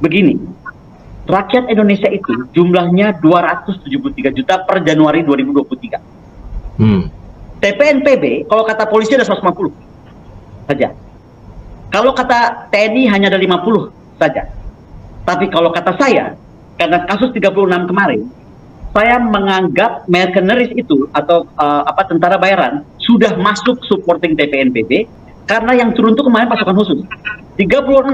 Begini, rakyat Indonesia itu jumlahnya 273 juta per Januari 2023. TPNPB, kalau kata polisi ada 150 saja. Kalau kata TNI hanya ada 50 saja. Tapi kalau kata saya, karena kasus 36 kemarin, saya menganggap mercenaries itu atau tentara bayaran sudah masuk supporting TPNPB karena yang turun itu kemarin pasukan khusus. 36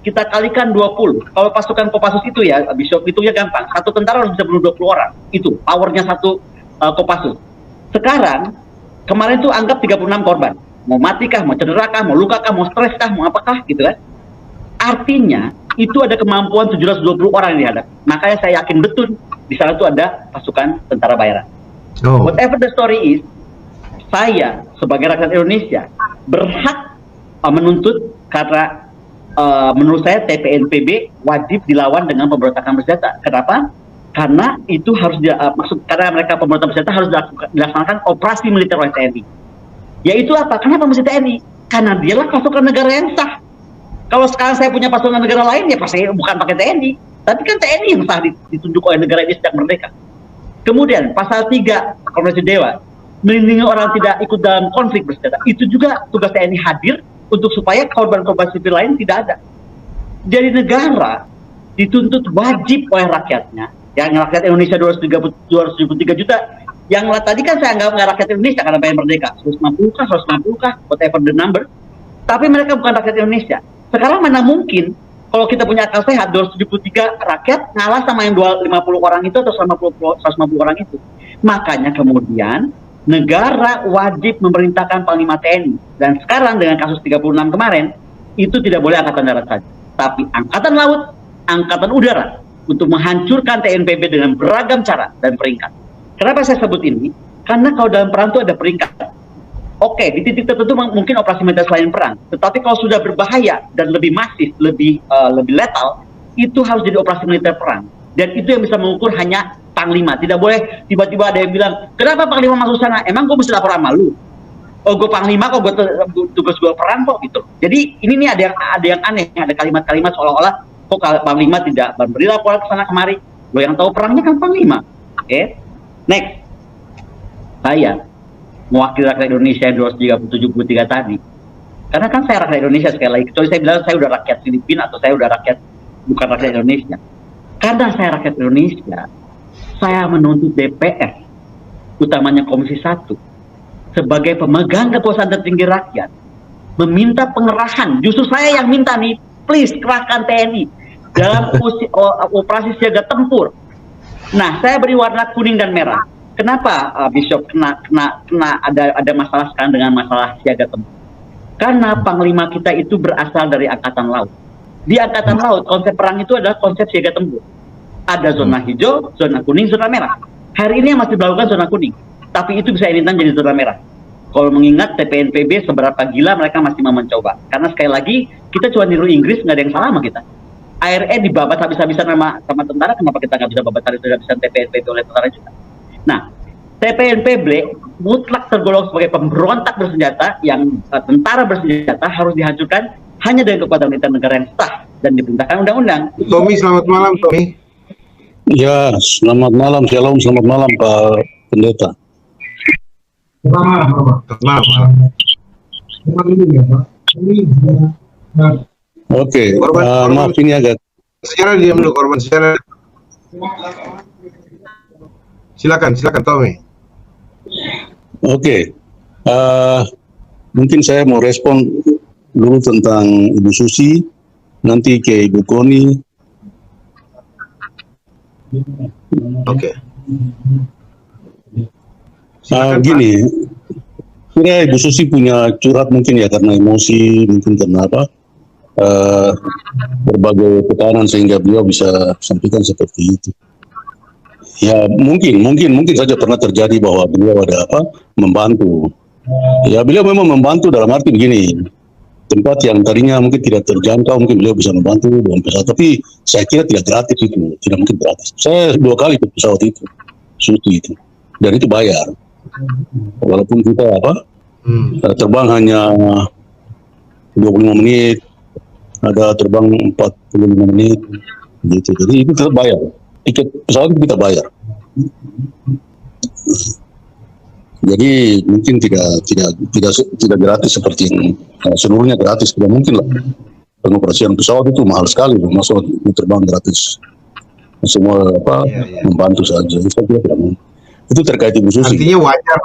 kita kalikan 20. Kalau pasukan Kopassus itu ya, Bishop, hitungnya gampang. Satu tentara harus bisa bunuh 20 orang. Itu powernya satu Kopassus. Sekarang kemarin tuh anggap 36 korban. Mau mati kah, mau cedera kah, mau luka kah, mau stres kah, mau apakah gitu kan. Artinya itu ada kemampuan 720 orang yang dihadapi. Makanya saya yakin betul di sana itu ada pasukan tentara bayaran. Whatever the story is, saya sebagai rakyat Indonesia berhak menuntut karena menurut saya TPNPB wajib dilawan dengan pemberontakan bersenjata. Kenapa? Karena itu harus karena mereka pemberontakan bersenjata harus dilaksanakan operasi militer oleh TNI. Yaitu apa? Kenapa mesti TNI? Karena dialah pasukan negara yang sah. Kalau sekarang saya punya pasukan negara lain ya pasti bukan pakai TNI. Tapi kan TNI yang sah ditunjuk oleh negara ini sejak merdeka. Kemudian pasal 3 Konvensi Dewa, melindungi orang tidak ikut dalam konflik bersenjata. Itu juga tugas TNI hadir untuk supaya korban-korban sipil lain tidak ada. Jadi negara dituntut wajib oleh rakyatnya. Yang rakyat Indonesia 273 juta. Yang tadi kan saya anggap nggak rakyat Indonesia karena pengen merdeka. 150 kah, 160 kah, whatever the number. Tapi mereka bukan rakyat Indonesia. Sekarang mana mungkin kalau kita punya akal sehat 273 rakyat ngalah sama yang 50 orang itu atau 150 orang itu. Makanya kemudian negara wajib memerintahkan Panglima TNI. Dan sekarang dengan kasus 36 kemarin, itu tidak boleh Angkatan Darat saja. Tapi Angkatan Laut, Angkatan Udara, untuk menghancurkan TNPB dengan beragam cara dan peringkat. Kenapa saya sebut ini? Karena kalau dalam perang itu ada peringkat. Oke, di titik tertentu mungkin operasi militer selain perang. Tetapi kalau sudah berbahaya dan lebih masif, lebih letal, itu harus jadi operasi militer perang. Dan itu yang bisa mengukur hanya Panglima. Tidak boleh tiba-tiba ada yang bilang, kenapa Panglima masuk sana? Emang gue mesti lapor sama lu? Oh, gue Panglima kok, gue tugas gue perang kok gitu. Jadi ini nih ada yang aneh, ada kalimat-kalimat seolah-olah kok Panglima tidak memberi laporan ke sana kemari. Lo yang tahu perangnya kan Panglima. Oke. Next. Saya mewakili rakyat Indonesia yang 273 tadi. Karena kan saya rakyat Indonesia sekali lagi. Kecuali saya bilang saya udah rakyat Filipina atau saya udah bukan rakyat Indonesia. Karena saya rakyat Indonesia, saya menuntut DPR, utamanya Komisi 1, sebagai pemegang kekuasaan tertinggi rakyat, meminta pengerahan. Justru saya yang minta nih, please kerahkan TNI dalam operasi siaga tempur. Nah, saya beri warna kuning dan merah. Kenapa Bishop kena ada masalah sekarang dengan masalah siaga tempur? Karena Panglima kita itu berasal dari Angkatan Laut. Di Angkatan Laut, konsep perang itu adalah konsep siaga tempur. Ada zona hijau, zona kuning, zona merah. Hari ini yang masih melakukan zona kuning. Tapi itu bisa anytime jadi zona merah. Kalau mengingat TPNPB seberapa gila mereka masih mau mencoba. Karena sekali lagi, kita cuma niru Inggris, nggak ada yang salah sama kita. ARE dibabat habis-habisan sama tentara, kenapa kita nggak bisa babat habis-habisan TPNPB oleh tentara juga? Nah, TPNPB mutlak tergolong sebagai pemberontak bersenjata yang tentara bersenjata harus dihancurkan hanya dengan kekuatan militer negara yang sah dan diperintahkan undang-undang. Tommy, selamat malam, Tommy. Ya, selamat malam, shalom, selamat malam Pak Pendeta. Selamat malam. Oke, maaf ini agak sejarah diam dulu, korban sejarah. Silakan Tommy. Oke, mungkin saya mau respon dulu tentang Ibu Susi, nanti ke Ibu Koni. Oke. Gini, kira Ibu Susi punya curhat mungkin ya karena emosi, mungkin karena apa, berbagai tekanan sehingga beliau bisa sampaikan seperti itu. Ya mungkin saja pernah terjadi bahwa beliau ada membantu. Ya beliau memang membantu dalam arti begini, tempat yang tadinya mungkin tidak terjangkau mungkin beliau bisa membantu dengan pesawat, tapi saya kira tidak gratis itu, tidak mungkin gratis. Saya 2 kali ikut pesawat itu, Susi itu, dan itu bayar. Walaupun kita terbang hanya 25 menit ada terbang 45 menit, gitu. Jadi itu tetap bayar. Tiket pesawat itu kita bayar. Jadi mungkin tidak gratis seperti yang seluruhnya gratis, tidak mungkin lah. Pengoperasian pesawat itu mahal sekali, masuk terbang gratis. Semua membantu saja. Itu terkait Ibu Susi. Artinya wajar,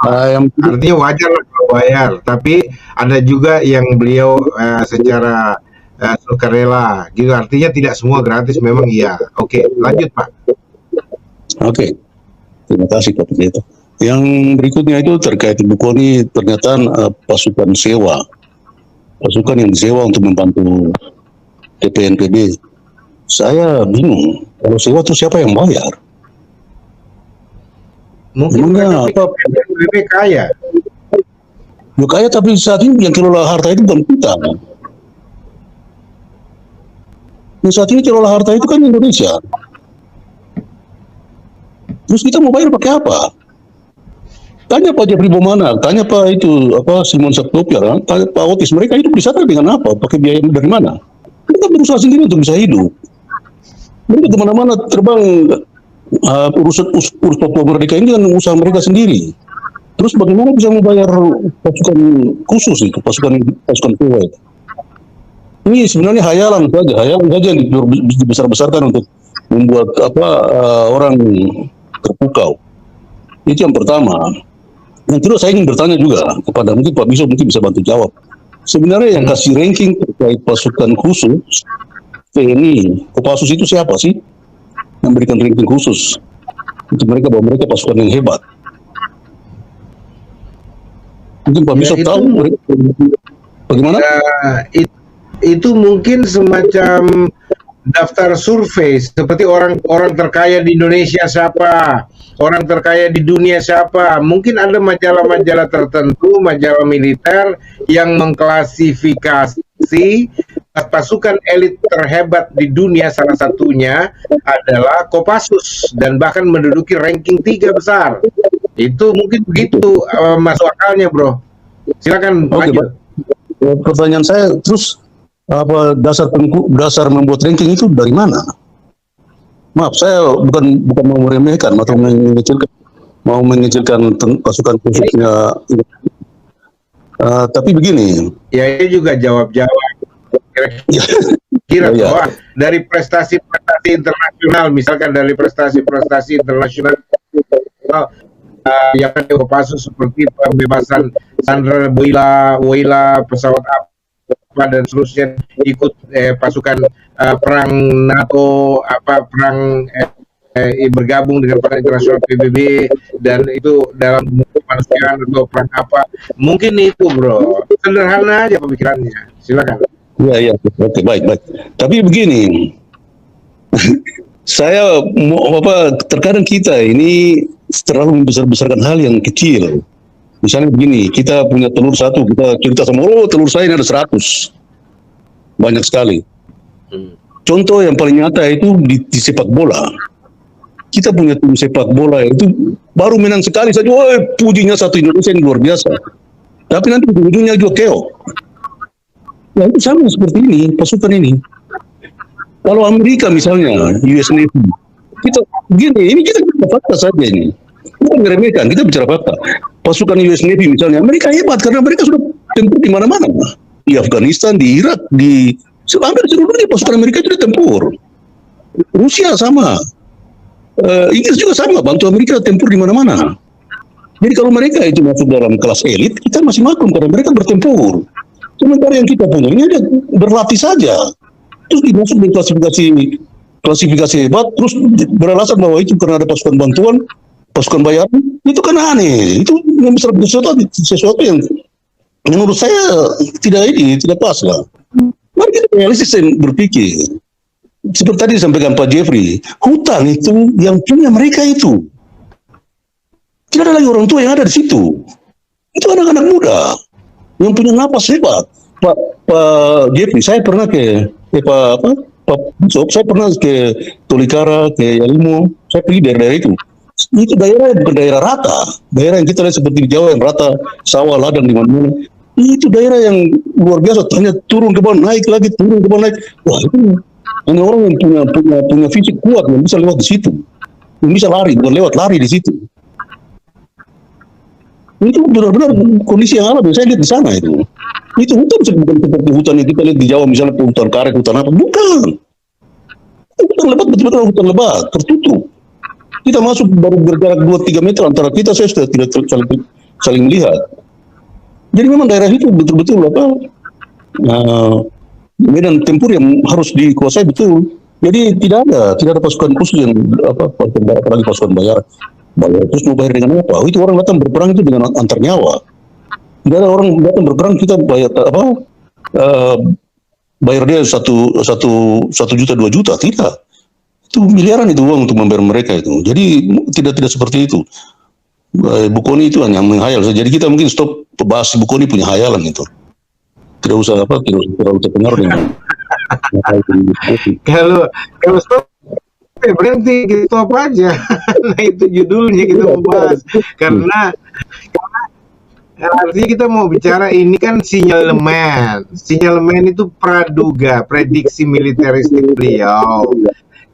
artinya wajar lah kalau bayar. Tapi ada juga yang beliau secara sukarela, gitu. Artinya tidak semua gratis, memang iya. Oke, lanjut Pak. Oke, terima kasih Pak Pendeta. Yang berikutnya itu terkait Ibu Koni, ternyata pasukan sewa, pasukan yang disewa untuk membantu TPNPB. Saya bingung, kalau sewa itu siapa yang bayar? Mungkin apa? PBB kaya. Ya kaya, tapi saat ini yang kelola harta itu bukan kita. Yang saat ini kelola harta itu kan Indonesia. Terus kita mau bayar pakai apa? Tanya Pak Jeffrey Bomana, tanya Pak Simon Sabtopiar, tanya Pak Otis, mereka hidup di sana dengan apa? Pakai biaya dari mana? Mereka berusaha sendiri untuk bisa hidup. Mereka kemana-mana terbang, urus Papua Merdeka ini dengan usaha mereka sendiri. Terus bagaimana bisa membayar pasukan khusus itu, pasukan Kuwait? Ini sebenarnya hayalan saja yang dibesar-besarkan untuk membuat orang terpukau. Itu yang pertama. Yang kedua, saya ingin bertanya juga kepada mungkin Pak Biso mungkin bisa bantu jawab. Sebenarnya yang kasih ranking terkait pasukan khusus TNI, Kopassus itu siapa sih? Yang berikan ranking khusus untuk mereka bahwa mereka pasukan yang hebat. Mungkin Pak Biso tahu bagaimana? Itu mungkin semacam daftar survei seperti orang terkaya di Indonesia siapa, orang terkaya di dunia siapa. Mungkin ada majalah-majalah tertentu, majalah militer yang mengklasifikasi pasukan elit terhebat di dunia, salah satunya adalah Kopassus dan bahkan menduduki ranking 3 besar. Itu mungkin begitu masuk akalnya, Bro. Silakan lanjut. Pertanyaan saya terus, apa dasar membuat ranking itu dari mana? Maaf, saya bukan mau meremehkan atau mengecilkan pasukan khususnya. Tapi begini. Ya, ini juga jawab-jawab. Kira-kira bahwa dari prestasi-prestasi internasional, misalkan dari prestasi-prestasi internasional yang ada Kopassus seperti pembebasan Sandra Woyla, pesawat dan seterusnya, ikut pasukan perang NATO, perang bergabung dengan perang internasional PBB, dan itu dalam kemanusiaan atau perang apa, mungkin itu, Bro. Sederhana aja pemikirannya. Silakan. Ya, oke, baik. Tapi begini, saya terkadang kita ini terlalu membesar-besarkan hal yang kecil. Misalnya begini, kita punya telur satu, kita cerita sama, telur saya ini ada 100. Banyak sekali. Contoh yang paling nyata itu di sepak bola. Kita punya tim sepak bola itu baru menang sekali saja, pujinya satu Indonesia yang luar biasa. Tapi nanti ujung-ujungnya juga keok. Nah itu sama seperti ini, pasukan ini. Kalau Amerika misalnya, US Navy, kita fakta saja ini. Bukan meremehkan, kita bicara fakta. Pasukan US Navy misalnya, Amerika hebat karena mereka sudah tempur di mana-mana. Di Afghanistan, di Irak, hampir seluruh dunia pasukan Amerika itu tempur. Rusia sama. Inggris juga sama, bantu Amerika tempur di mana-mana. Jadi kalau mereka itu masuk dalam kelas elit, kita masih maklum karena mereka bertempur. Sementara yang kita punya ini ada berlatih saja. Terus dimasuk di klasifikasi hebat, terus beralasan bahwa itu karena ada pasukan bantuan, pasukan bayaran, itu kan aneh. Itu sesuatu yang menurut saya tidak pas lah. Mari kita realistis berpikir. Seperti tadi disampaikan Pak Jeffrey, hutan itu yang punya mereka itu. Tidak ada lagi orang tua yang ada di situ. Itu anak-anak muda yang punya napas hebat. Pak Jeffrey, saya pernah ke saya pernah ke Tolikara, ke Yalimo, saya pergi daerah itu. Itu daerah bukan daerah rata, daerah yang kita lihat seperti di Jawa yang rata, sawah, ladang di mana-mana. Itu daerah yang luar biasa, hanya turun ke bawah, naik lagi, turun ke bawah, naik. Wah, itu hanya orang yang punya fisik kuat yang bisa lewat di situ. Yang bisa lari, bukan lewat, lari di situ. Itu benar-benar kondisi yang alami, saya lihat di sana itu. Itu hutan bukan seperti hutan yang kita lihat di Jawa, misalnya hutan karet, hutan apa. Bukan. Hutan lebat, betul-betul hutan lebat, tertutup. Kita masuk baru berjarak 2-3 meter antara kita, saya sudah tidak saling melihat. Jadi memang daerah itu betul-betul medan tempur yang harus dikuasai betul. Jadi tidak ada pasukan khusus yang apalagi pasukan bayar terus mau bayar dengan apa? Itu orang datang berperang itu dengan antar nyawa. Tidak ada orang datang berperang kita bayar dia satu juta 2 juta, tidak. Itu miliaran itu uang untuk membayar mereka itu. Jadi tidak seperti itu. Bu Kony itu hanya menghayal saja. Jadi kita mungkin stop bahas Bu Kony punya hayalan itu. Tidak usah terlalu terpengaruh dengan Kalau stop berhenti, kita stop aja. Nah itu judulnya kita mau bahas. Karena artinya kita mau bicara ini kan sinyalemen. Sinyalemen itu praduga, prediksi militeristik beliau.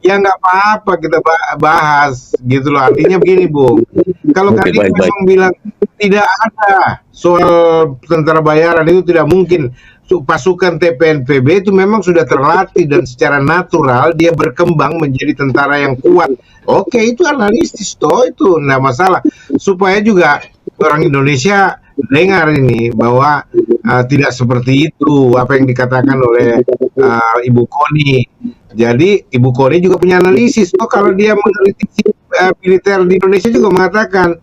Ya nggak apa-apa kita bahas gitu loh. Artinya begini Bung, kalau kalian memang bilang tidak ada soal tentara bayaran, itu tidak mungkin. Pasukan TPNPB itu memang sudah terlatih dan secara natural dia berkembang menjadi tentara yang kuat. Oke, itu analisis toh, itu nggak masalah. Supaya juga orang Indonesia dengar ini bahwa tidak seperti itu apa yang dikatakan oleh Ibu Kony. Jadi Ibu Kony juga punya analisis. Oh, kalau dia mengkritisi militer di Indonesia juga mengatakan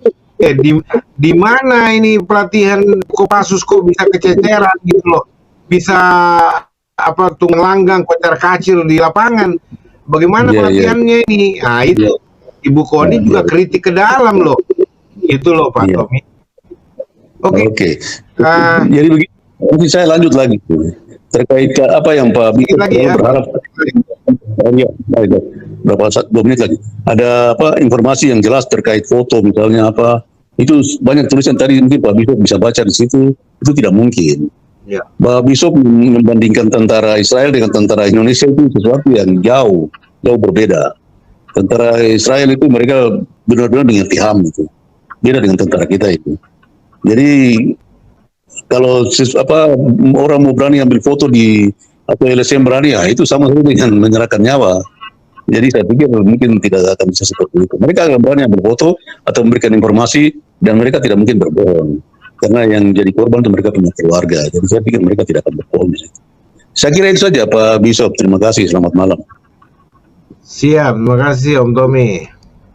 di mana ini pelatihan Kopassus kok bisa kececeran gitu loh. Bisa tunggang kocar kacir di lapangan. Bagaimana pelatihannya ini? Nah, itu Ibu Kony juga kritik ke dalam loh. Itu loh Pak Tommy. Oke. Jadi begini, mungkin saya lanjut lagi terkait apa yang Pak Bito berharap. Berapa 2 menit lagi. Ada informasi yang jelas terkait foto misalnya itu banyak tulisan tadi, mungkin Pak Bito bisa baca di situ. Itu tidak mungkin. Pak Bishop membandingkan tentara Israel dengan tentara Indonesia itu sesuatu yang jauh berbeda. Tentara Israel itu mereka benar-benar dengan tiham itu, beda dengan tentara kita itu. Jadi kalau orang mau berani ambil foto di LSM berani, itu sama saja dengan menyerahkan nyawa. Jadi saya pikir mungkin tidak akan bisa seperti itu. Mereka akan berani ambil foto atau memberikan informasi dan mereka tidak mungkin berbohong. Karena yang jadi korban itu mereka punya keluarga. Jadi saya pikir mereka tidak akan berbohong di situ. Saya kira itu saja Pak Bishop. Terima kasih. Selamat malam. Siap. Terima kasih Om Tommy.